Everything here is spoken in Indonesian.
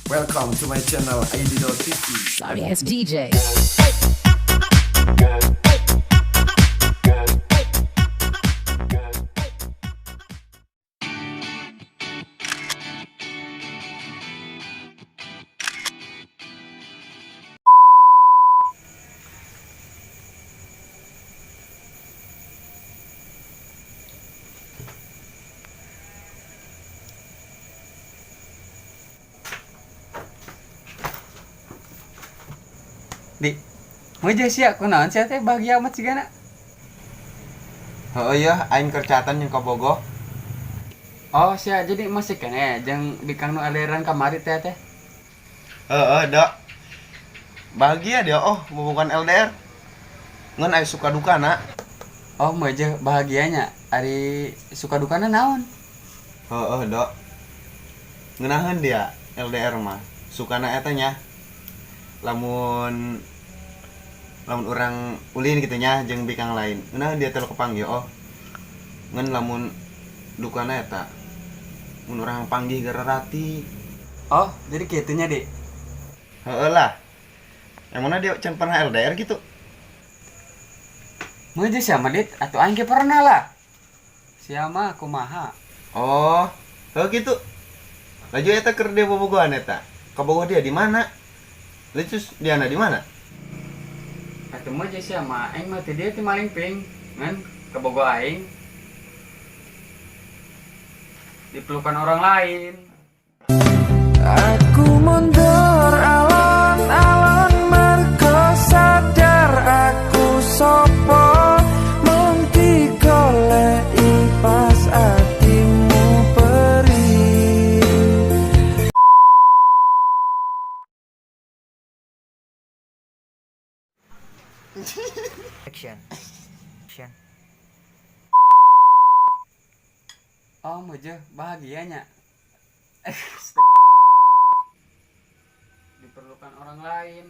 Welcome to my channel ID.TV. Sorry ass DJ. Di, mau aja sih aku naon sih teh bahagia amat sih gana. Oh iya, aing kercatan yang kabogo. Oh sih jadi masih kene jeung bikang nu aliran kamari teh teh. Dok. Bahagia dia hubungan LDR. Ngan aing suka duka nak. Oh mau aja bahagianya ari suka dukana naon? Dok. Ngeunaheun dia LDR mah. Sukana eta nya. Lamun orang ulin gitu nya jeung bikang lain. Ngeunaheun dia teh kepanggih ngan lamun dukana eta. Mun urang panggih gara rati. Oh jadi kitunya Dik. Lah. Yang mana dia can pernah LDR gitu. Mau aja siapa Dit? Atuh aing ge pernah lah. Siapa kumaha? Oh gitu. Laju eta keur dia bobogohan eta. Kabogoh dia di mana? Terus Diana di mana? Atuh mah aja siapa aing mah teh dia ti maling ping ngan kebogo aing. Dipelukan orang lain. Aku mundur alon-alon mergo sadar aku sopo mung digoleki pas atimu perih. Action. Action. Oh mau aja bahagianya. Diperlukan orang lain.